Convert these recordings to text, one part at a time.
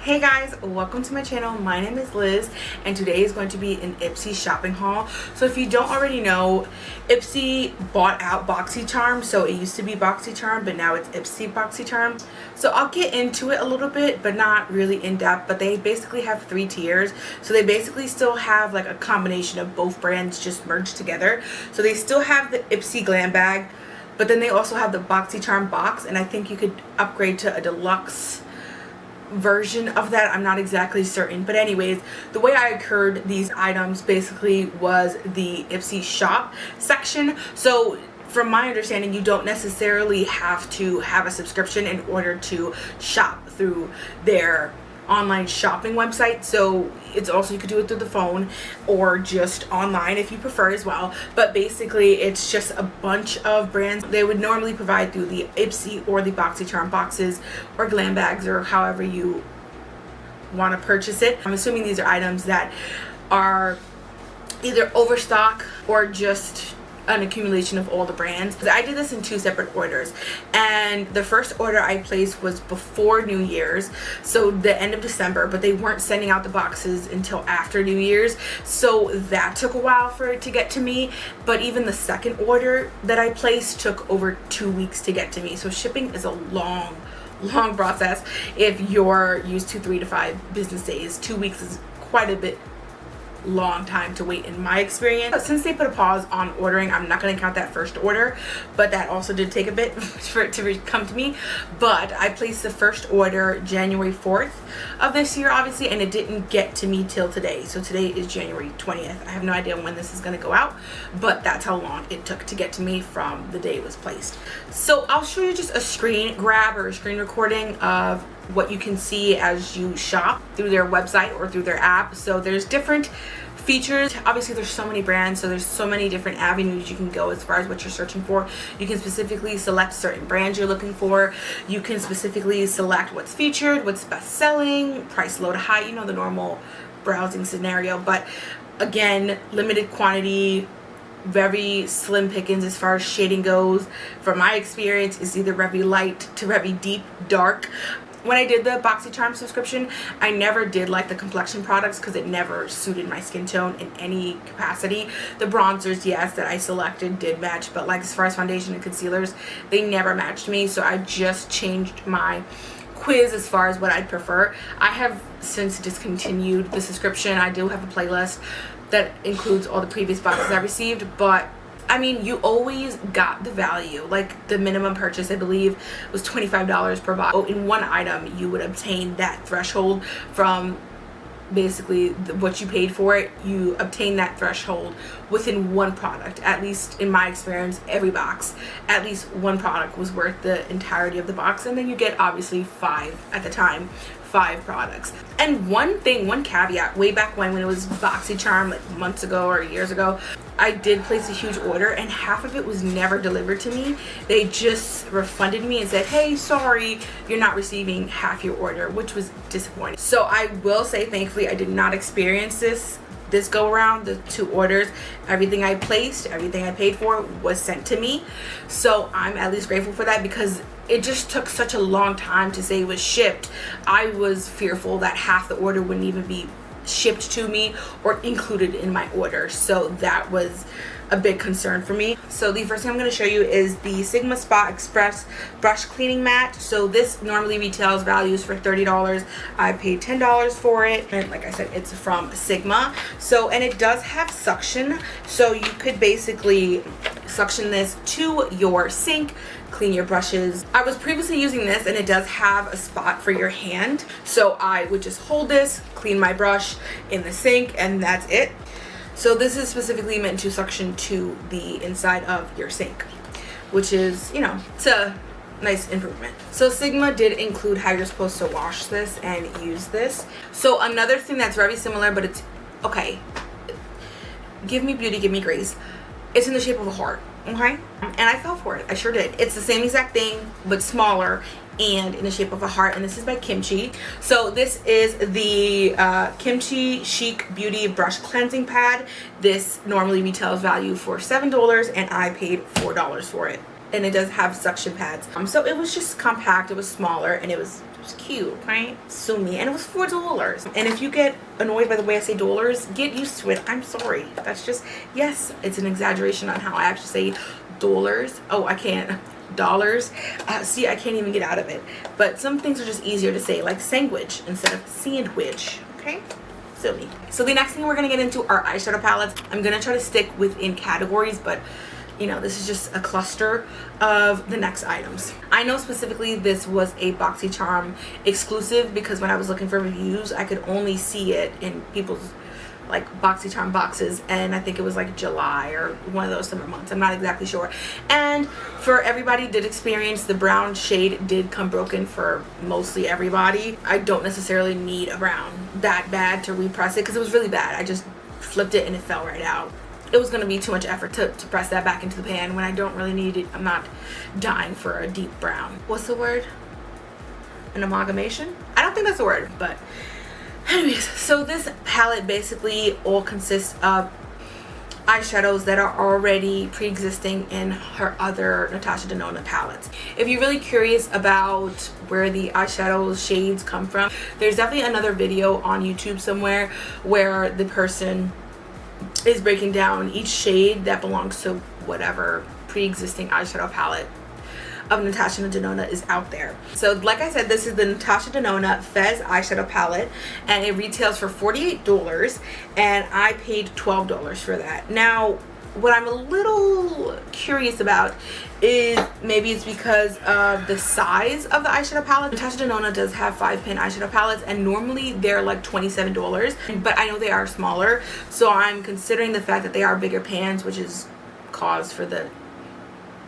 Hey guys, welcome to my channel. My name is Liz and today is going to be an IPSY shopping haul. So if you don't already know, IPSY bought out BoxyCharm. So it used to be BoxyCharm, but now it's IPSY BoxyCharm. So I'll get into it a little bit, but not really in depth. But they basically have 3 tiers. So they basically still have like a combination of both brands just merged together. So they still have the IPSY Glam Bag, but then they also have the BoxyCharm box, and I think you could upgrade to a deluxe version of that. I'm not exactly certain, but anyways, the way I occurred these items basically was the IPSY shop section. So from my understanding, you don't necessarily have to have a subscription in order to shop through their online shopping website. So it's also, you could do it through the phone or just online if you prefer as well. But basically it's just a bunch of brands they would normally provide through the IPSY or the BoxyCharm boxes or glam bags or however you want to purchase it. I'm assuming these are items that are either overstock or just an accumulation of all the brands. I did this in 2 separate orders, and the first order I placed was before New Year's, so the end of December, but they weren't sending out the boxes until after New Year's, so that took a while for it to get to me. But even the second order that I placed took over 2 weeks to get to me. So shipping is a long process. If you're used to 3 to 5 business days, 2 weeks is quite a bit long time to wait in my experience. But since they put a pause on ordering, I'm not going to count that first order, but that also did take a bit for it to come to me. But I placed the first order January 4th of this year, obviously, and it didn't get to me till today. So today is January 20th. I have no idea when this is going to go out, but that's how long it took to get to me from the day it was placed. So I'll show you just a screen grab or a screen recording of what you can see as you shop through their website or through their app. So there's different features. Obviously there's so many brands, so there's so many different avenues you can go as far as what you're searching for. You can specifically select certain brands you're looking for. You can specifically select what's featured, what's best selling, price low to high, you know, the normal browsing scenario. But again, limited quantity, very slim pickings as far as shading goes. From my experience, it's either very light to very deep dark. When I did the BoxyCharm subscription, I never did like the complexion products because it never suited my skin tone in any capacity. The bronzers, yes, that I selected did match, but like as far as foundation and concealers, they never matched me. So I just changed my quiz as far as what I'd prefer. I have since discontinued the subscription. I do have a playlist that includes all the previous boxes I received, but I mean, you always got the value. Like the minimum purchase, I believe, was $25 per box. In one item, you would obtain that threshold from basically what you paid for it. You obtain that threshold within one product. At least in my experience, every box, at least one product was worth the entirety of the box. And then you get obviously 5 at the time. 5 products. And one caveat, way back when it was BoxyCharm, like months ago or years ago, I did place a huge order and half of it was never delivered to me. They just refunded me and said, hey, sorry, you're not receiving half your order, which was disappointing. So I will say, thankfully, I did not experience this go around. The 2 orders, everything I placed, everything I paid for was sent to me. So I'm at least grateful for that, because it just took such a long time to say it was shipped. I was fearful that half the order wouldn't even be shipped to me or included in my order. So that was a big concern for me. So the first thing I'm going to show you is the Sigma Spa Express brush cleaning mat. So this normally retails values for $30. I paid $10 for it, and like I said, it's from Sigma. So, and it does have suction, so you could basically suction this to your sink, clean your brushes. I was previously using this and it does have a spot for your hand, so I would just hold this, clean my brush in the sink, and that's it. So this is specifically meant to suction to the inside of your sink, which is, you know, it's a nice improvement. So Sigma did include how you're supposed to wash this and use this. So another thing that's very similar, but it's okay, give me beauty, give me grace, it's in the shape of a heart. Okay, and I fell for it. I sure did. It's the same exact thing but smaller and in the shape of a heart, and this is by Kimchi. So this is the Kimchi Chic Beauty Brush Cleansing Pad. This normally retails value for $7 and I paid $4 for it. and it does have suction pads. So it was just compact, it was smaller, and it was cute, right? Sue me. And it was $4. And if you get annoyed by the way I say dollars, get used to it. I'm sorry. That's just, yes, it's an exaggeration on how I actually say dollars. Oh, I can't. Dollars. See, I can't even get out of it. But some things are just easier to say, like sandwich instead of sandwich. Okay? Silly. So the next thing we're going to get into are eyeshadow palettes. I'm going to try to stick within categories, but you know, this is just a cluster of the next items. I know specifically this was a BoxyCharm exclusive because when I was looking for reviews, I could only see it in people's like BoxyCharm boxes, and I think it was like July or one of those summer months. I'm not exactly sure. And for everybody did experience, the brown shade did come broken for mostly everybody. I don't necessarily need a brown that bad to repress it because it was really bad. I just flipped it and it fell right out. It was going to be too much effort to press that back into the pan when I don't really need it. I'm not dying for a deep brown. What's the word? An amalgamation? I don't think that's the word, but anyways, so this palette basically all consists of eyeshadows that are already pre-existing in her other Natasha Denona palettes. If you're really curious about where the eyeshadow shades come from, there's definitely another video on YouTube somewhere where the person is breaking down each shade that belongs to whatever pre-existing eyeshadow palette of Natasha Denona is out there. So like I said, this is the Natasha Denona Fez eyeshadow palette, and it retails for $48, and I paid $12 for that. Now what I'm a little curious about is maybe it's because of the size of the eyeshadow palette. Natasha Denona does have 5-pin eyeshadow palettes, and normally they're like $27, but I know they are smaller, so I'm considering the fact that they are bigger pans, which is cause for the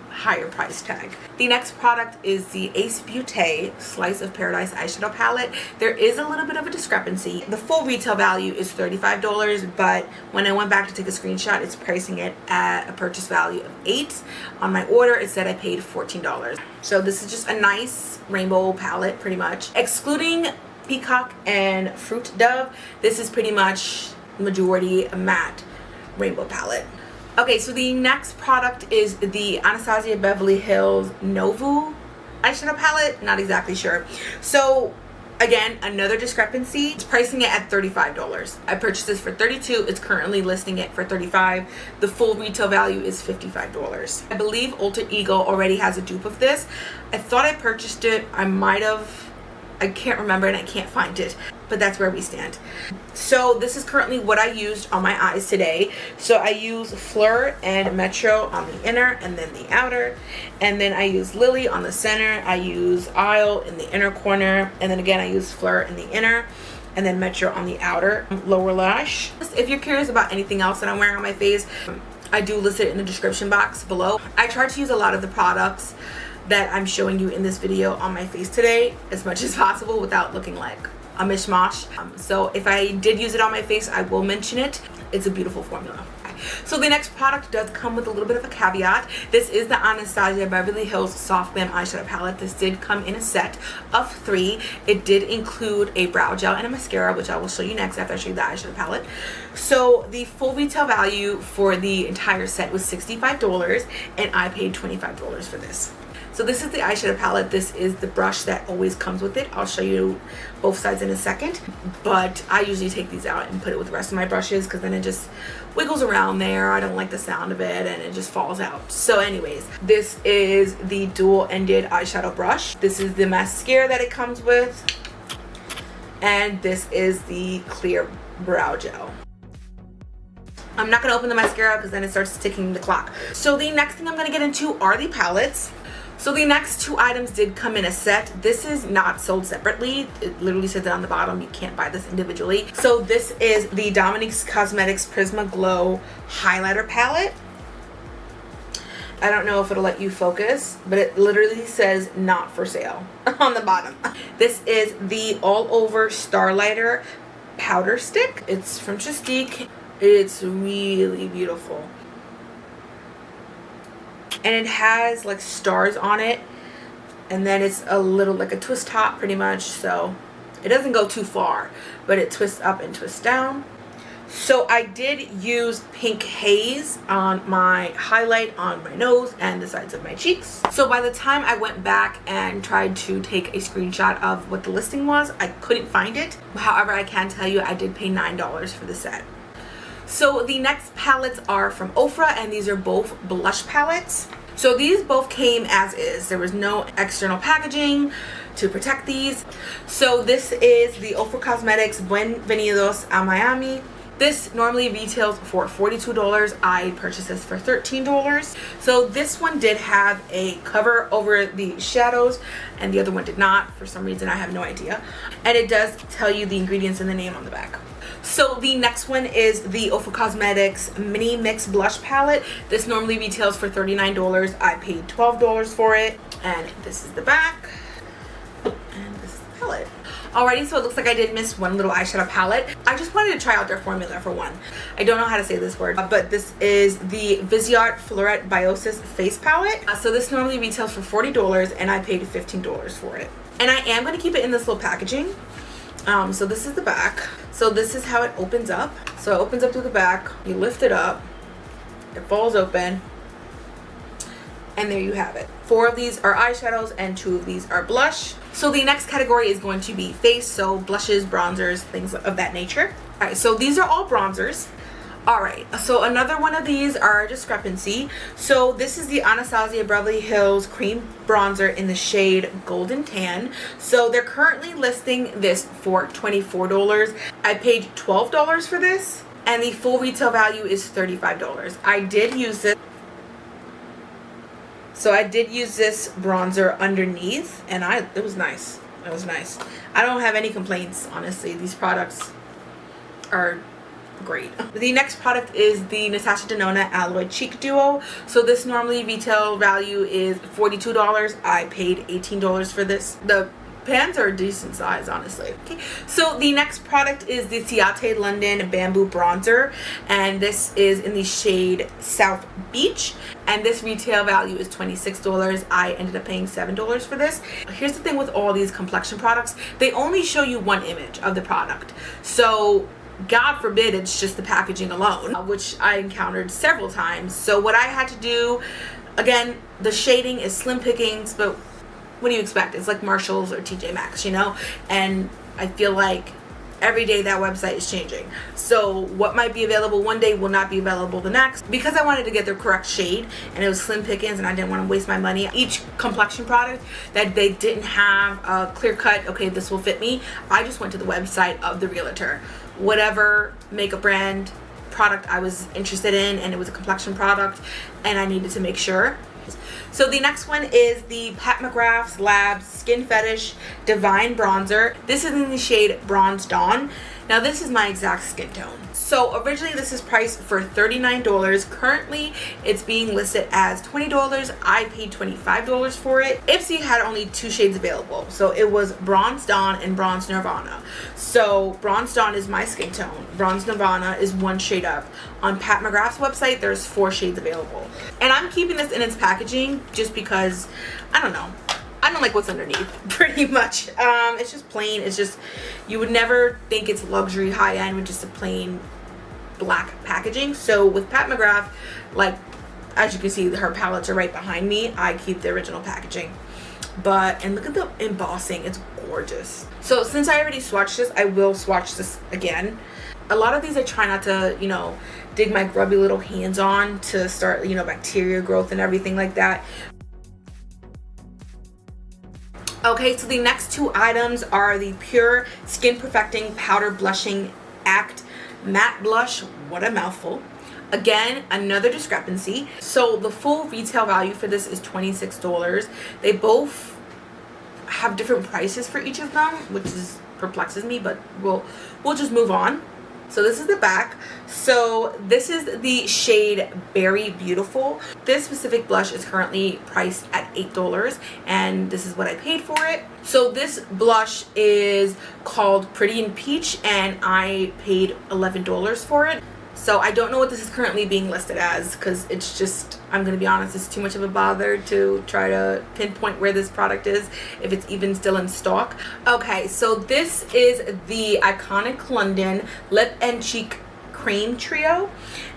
higher price tag. The next product is the Ace Beauté Slice of Paradise eyeshadow palette. There is a little bit of a discrepancy. The full retail value is $35, but when I went back to take a screenshot, it's pricing it at a purchase value of $8. On my order, it said I paid $14. So this is just a nice rainbow palette, pretty much. Excluding Peacock and Fruit Dove, this is pretty much majority a matte rainbow palette. Okay, so the next product is the Anastasia Beverly Hills Novu eyeshadow palette. Not exactly sure. So again, another discrepancy. It's pricing it at $35. I purchased this for $32. It's currently listing it for $35. The full retail value is $55. I believe Alter Ego already has a dupe of this. I thought I purchased it. I can't remember and I can't find it, but that's where we stand. So this is currently what I used on my eyes today. So I use Fleur and Metro on the inner and then the outer, and then I use Lily on the center. I use Isle in the inner corner, and then again I use Fleur in the inner, and then Metro on the outer lower lash. If you're curious about anything else that I'm wearing on my face, I do list it in the description box below. I try to use a lot of the products that I'm showing you in this video on my face today as much as possible without looking like a mishmash. So if I did use it on my face, I will mention it. It's a beautiful formula. So the next product does come with a little bit of a caveat. This is the Anastasia Beverly Hills Soft Glam eyeshadow palette. This did come in a set of 3. It did include a brow gel and a mascara, which I will show you next after I show you the eyeshadow palette. So the full retail value for the entire set was $65, and I paid $25 for this. So this is the eyeshadow palette. This is the brush that always comes with it. I'll show you both sides in a second, but I usually take these out and put it with the rest of my brushes because then it just wiggles around there. I don't like the sound of it and it just falls out. So anyways, this is the dual-ended eyeshadow brush. This is the mascara that it comes with, and this is the clear brow gel. I'm not going to open the mascara because then it starts ticking the clock. So the next thing I'm going to get into are the palettes. So the next 2 items did come in a set. This is not sold separately. It literally says it on the bottom. You can't buy this individually. So this is the Dominique's Cosmetics Prisma Glow Highlighter Palette. I don't know if it'll let you focus, but it literally says not for sale on the bottom. This is the All Over Starlighter Powder Stick. It's from Shegelam. It's really beautiful. And it has like stars on it, and then it's a little like a twist top pretty much, so it doesn't go too far, but it twists up and twists down. So I did use Pink Haze on my highlight on my nose and the sides of my cheeks. So by the time I went back and tried to take a screenshot of what the listing was, I couldn't find it. However, I can tell you I did pay $9 for the set. So the next palettes are from Ofra, and these are both blush palettes. So these both came as is. There was no external packaging to protect these. So this is the Ofra Cosmetics Bienvenidos a Miami. This normally retails for $42. I purchased this for $13. So this one did have a cover over the shadows and the other one did not. For some reason, I have no idea. And it does tell you the ingredients and the name on the back. So the next one is the Ofra Cosmetics Mini Mix Blush Palette. This normally retails for $39. I paid $12 for it. And this is the back. And this is the palette. Alrighty, so it looks like I did miss one little eyeshadow palette. I just wanted to try out their formula for one. I don't know how to say this word, but this is the Viseart Fluorite Biosis Face Palette. So this normally retails for $40 and I paid $15 for it. And I am going to keep it in this little packaging. So this is the back. So this is how it opens up. So it opens up through the back. You lift it up. It falls open. And there you have it. 4 of these are eyeshadows and 2 of these are blush. So the next category is going to be face, so blushes, bronzers, things of that nature. All right, so these are all bronzers. All right, so another one of these are a discrepancy. So this is the Anastasia Beverly Hills Cream Bronzer in the shade Golden Tan. So they're currently listing this for $24. I paid $12 for this, and the full retail value is $35. I did use this. So I did use this bronzer underneath, and it was nice. It was nice. I don't have any complaints, honestly. These products are great. The next product is the Natasha Denona Alloy Cheek Duo. So this normally retail value is $42. I paid $18 for this. The pans are a decent size, honestly. Okay, so the next product is the Ciate London Bamboo Bronzer, and this is in the shade South Beach, and this retail value is $26. I ended up paying $7 for this. Here's the thing with all these complexion products, they only show you one image of the product. So God forbid it's just the packaging alone, which I encountered several times. So what I had to do, again, the shading is slim pickings, but what do you expect? It's like Marshalls or TJ Maxx, you know? And I feel like every day that website is changing. So what might be available one day will not be available the next. Because I wanted to get the correct shade and it was slim pickings and I didn't want to waste my money. Each complexion product that they didn't have a clear cut, okay, this will fit me, I just went to the website of the realtor. Whatever makeup brand product I was interested in, and it was a complexion product and I needed to make sure. So the next one is the Pat McGrath's Labs Skin Fetish Divine Bronzer. This is in the shade Bronze Dawn. Now this is my exact skin tone. So originally this is priced for $39. Currently it's being listed as $20. I paid $25 for it. IPSY had only 2 shades available. So it was Bronze Dawn and Bronze Nirvana. So Bronze Dawn is my skin tone. Bronze Nirvana is 1 shade up. On Pat McGrath's website there's 4 shades available. And I'm keeping this in its packaging just because, I don't know, I don't like what's underneath, pretty much. It's just plain. It's just, you would never think it's luxury high-end with just a plain black packaging. So with Pat McGrath, like, as you can see, her palettes are right behind me. I keep the original packaging. And look at the embossing. It's gorgeous. So since I already swatched this, I will swatch this again. A lot of these I try not to, you know, dig my grubby little hands on to start, you know, bacteria growth and everything like that. Okay, so the next 2 items are the Pure Skin Perfecting Powder Blushing Act Matte Blush. What a mouthful. Again, another discrepancy. So the full retail value for this is $26. They both have different prices for each of them, which perplexes me, but we'll just move on. So this is the back. So this is the shade Berry Beautiful. This specific blush is currently priced at $8 and this is what I paid for it. So this blush is called Pretty in Peach and I paid $11 for it. So I don't know what this is currently being listed as because it's just, I'm going to be honest, it's too much of a bother to try to pinpoint where this product is, if it's even still in stock. Okay, so this is the Iconic London Lip and Cheek cream trio,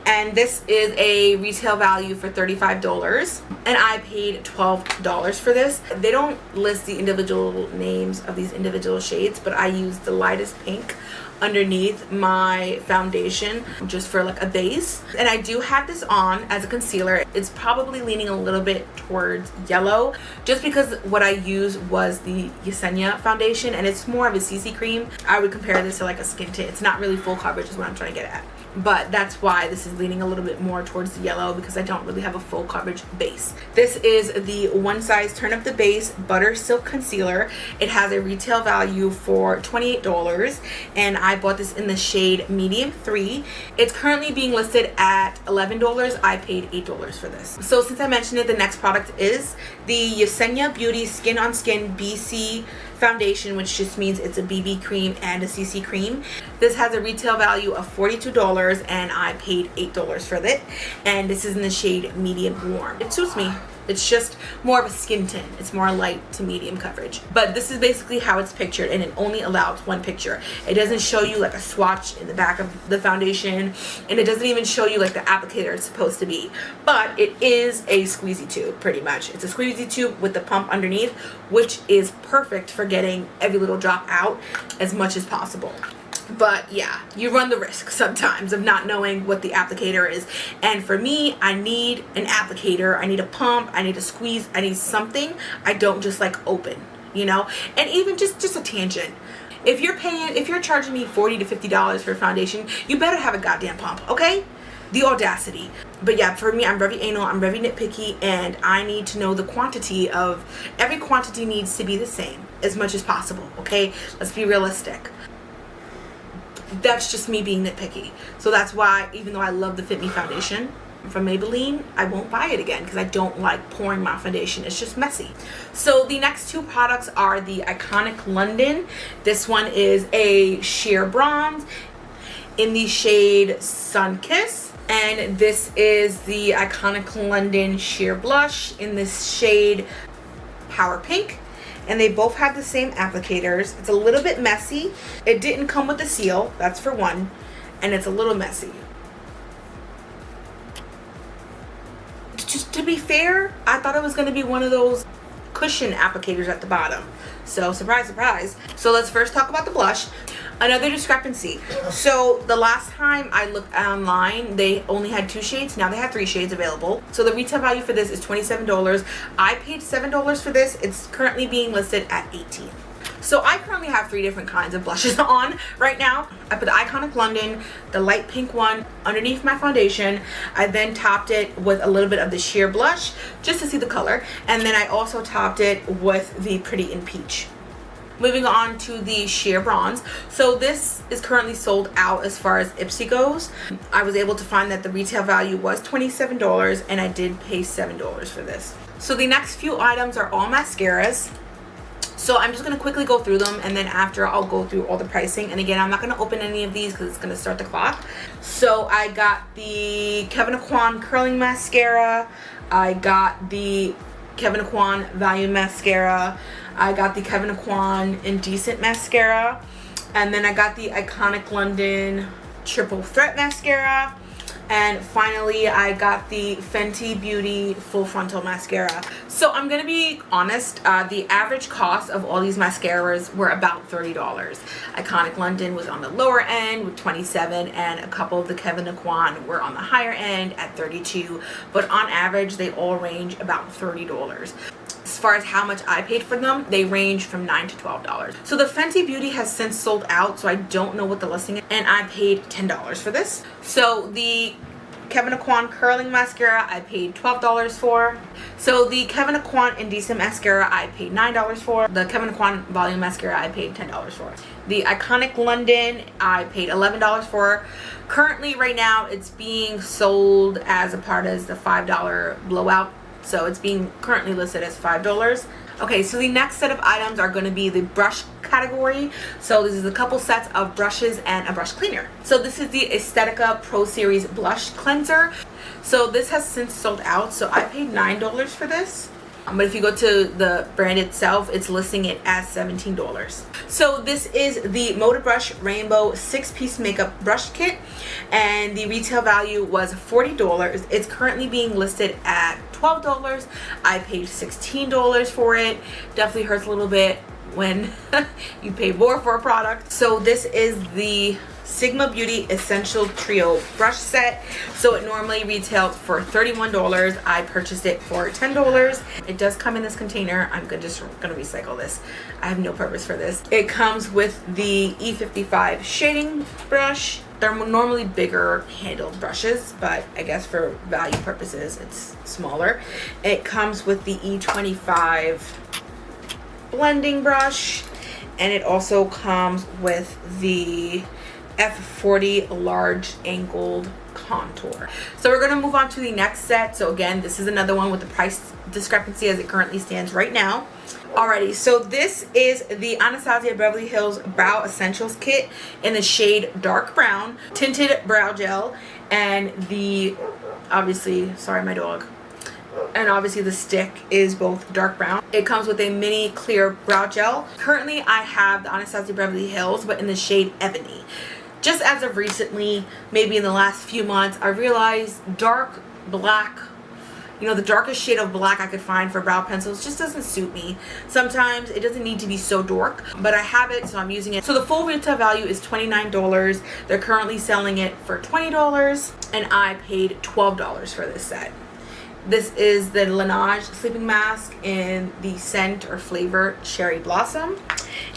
and this is a retail value for $35, and I paid $12 for this. They don't list the individual names of these individual shades, but I used the lightest pink underneath my foundation just for like a base, and I do have this on as a concealer. It's probably leaning a little bit towards yellow just because what I used was the Yesenia foundation, and it's more of a CC cream. I would compare this to like a skin tint. It's not really full coverage is what I'm trying to get at, but that's why this is leaning a little bit more towards the yellow, because I don't really have a full coverage base. This is the One Size Turn Up the Base Butter Silk Concealer. It has a retail value for $28, and I bought this in the shade Medium 3. It's currently being listed at $11. I paid $8 for this. So since I mentioned it, the next product is the Yesenia Beauty Skin on Skin BC foundation, which just means it's a BB cream and a CC cream. This has a retail value of $42, and I paid $8 for it, and this is in the shade Medium Warm. It suits me. It's just more of a skin tint. It's more light to medium coverage. But this is basically how it's pictured, and it only allows one picture. It doesn't show you like a swatch in the back of the foundation, and it doesn't even show you like the applicator it's supposed to be. But it is a squeezy tube, pretty much. It's a squeezy tube with the pump underneath, which is perfect for getting every little drop out as much as possible. But yeah, you run the risk sometimes of not knowing what the applicator is, and for me, I need an applicator. I need a pump, I need a squeeze, I need something. I don't just like open, you know. And even just a tangent, if you're charging me $40 to $50 for a foundation, you better have a goddamn pump, okay? The audacity. But yeah, for me, I'm very anal, I'm very nitpicky, and I need to know the quantity of every quantity needs to be the same as much as possible, okay? Let's be realistic. That's just me being nitpicky. So that's why, even though I love the Fit Me foundation from Maybelline, I won't buy it again because I don't like pouring my foundation. It's just messy. So the next two products are the Iconic London. This one is a sheer bronze in the shade Sun Kiss, and this is the Iconic London sheer blush in this shade Power Pink. And they both have the same applicators. It's a little bit messy. It didn't come with a seal, that's for one, and it's a little messy. Just to be fair, I thought it was gonna be one of those cushion applicators at the bottom. So surprise, surprise. So let's first talk about the blush. Another discrepancy. So the last time I looked online, they only had 2 shades. Now they have 3 shades available. So the retail value for this is $27. I paid $7 for this. It's currently being listed at $18. So I currently have 3 different kinds of blushes on right now. I put the Iconic London, the light pink one, underneath my foundation. I then topped it with a little bit of the sheer blush just to see the color. And then I also topped it with the Pretty in Peach. Moving on to the sheer bronze. So this is currently sold out as far as IPSY goes. I was able to find that the retail value was $27, and I did pay $7 for this. So the next few items are all mascaras. So I'm just going to quickly go through them, and then after I'll go through all the pricing. And again, I'm not going to open any of these because it's going to start the clock. So I got the Kevyn Aucoin Curling Mascara. I got the Kevyn Aucoin Volume Mascara. I got the Kevyn Aucoin Indecent Mascara. And then I got the Iconic London Triple Threat Mascara. And finally, I got the Fenty Beauty Full Frontal Mascara. So I'm going to be honest, the average cost of all these mascaras were about $30. Iconic London was on the lower end with $27, and a couple of the Kevyn Aucoin were on the higher end at $32. But on average, they all range about $30. As far as how much I paid for them, they range from $9 to $12. So the Fenty Beauty has since sold out, so I don't know what the listing is, and I paid $10 for this. So the Kevyn Aucoin Curling Mascara I paid $12 for. So the Kevyn Aucoin Indecent Mascara I paid $9 for. The Kevyn Aucoin Volume Mascara I paid $10 for. The Iconic London I paid $11 for. Currently, right now, it's being sold as a part of the $5 blowout. So it's being currently listed as $5. Okay, so the next set of items are going to be the brush category. So this is a couple sets of brushes and a brush cleaner. So this is the Estetica Pro Series Blush Cleanser. So this has since sold out. So I paid $9 for this. But if you go to the brand itself, it's listing it as $17. So this is the Moda Brush Rainbow 6-piece makeup brush kit, and the retail value was $40. It's currently being listed at $12. I paid $16 for it. Definitely hurts a little bit when you pay more for a product. So this is the Sigma Beauty Essential Trio brush set. So it normally retails for $31. I purchased it for $10. It does come in this container. I'm just gonna recycle this. I have no purpose for this. It comes with the E55 shading brush. They're normally bigger handled brushes, but I guess for value purposes it's smaller. It comes with the E25 blending brush, and it also comes with the F40 large angled contour. So we're going to move on to the next set. So again, this is another one with the price discrepancy as it currently stands right now. Alrighty, so this is the Anastasia Beverly Hills Brow Essentials Kit in the shade dark brown, tinted brow gel, and the, obviously, sorry my dog, and obviously the stick is both dark brown. It comes with a mini clear brow gel. Currently I have the Anastasia Beverly Hills, but in the shade Ebony. Just as of recently, maybe in the last few months, I realized dark black, you know, the darkest shade of black I could find for brow pencils just doesn't suit me. Sometimes it doesn't need to be so dark, but I have it, so I'm using it. So the full retail value is $29. They're currently selling it for $20, and I paid $12 for this set. This is the Laneige sleeping mask in the scent or flavor Cherry Blossom.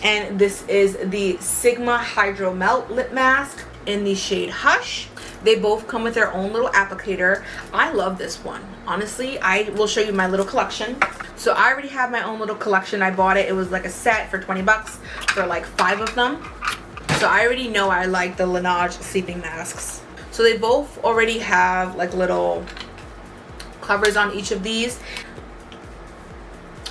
And this is the Sigma Hydro Melt Lip Mask in the shade Hush. They both come with their own little applicator. I love this one. Honestly, I will show you my little collection. So I already have my own little collection. I bought it. It was like a set for 20 bucks for like 5 of them. So I already know I like the Laneige sleeping masks. So they both already have like little covers on each of these.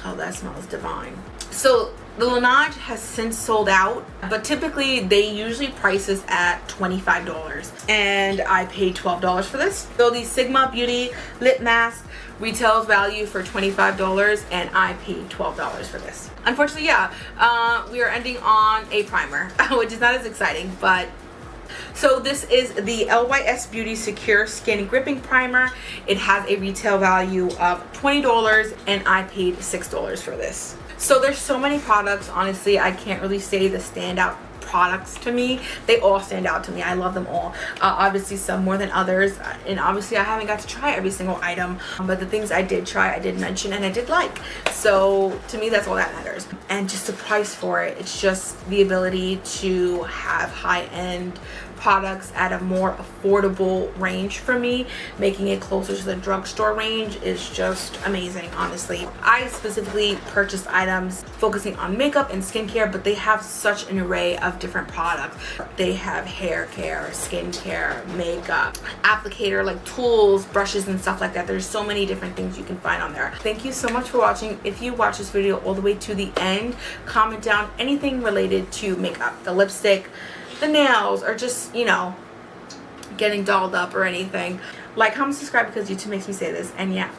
Oh, that smells divine. So the Laneige has since sold out, but typically they usually price this at $25, and I paid $12 for this. So the Sigma Beauty Lip Mask retails value for $25, and I paid $12 for this. Unfortunately, yeah, we are ending on a primer, which is not as exciting, but so this is the LYS Beauty Secure Skin Gripping Primer. It has a retail value of $20, and I paid $6 for this. So there's so many products. Honestly, I can't really say the standout products to me. They all stand out to me. I love them all. Obviously some more than others, and obviously I haven't got to try every single item, but the things I did try, I did mention and I did like. So to me, that's all that matters. And just the price for it, it's just the ability to have high-end products at a more affordable range for me, making it closer to the drugstore range is just amazing. Honestly, I specifically purchased items focusing on makeup and skincare, but they have such an array of different products. They have hair care, skincare, makeup, applicator, like tools, brushes and stuff like that. There's so many different things you can find on there. Thank you so much for watching. If you watch this video all the way to the end, comment down anything related to makeup, the lipstick, the nails, or just, you know, getting dolled up or anything. Like, comment, subscribe, because YouTube makes me say this. And yeah,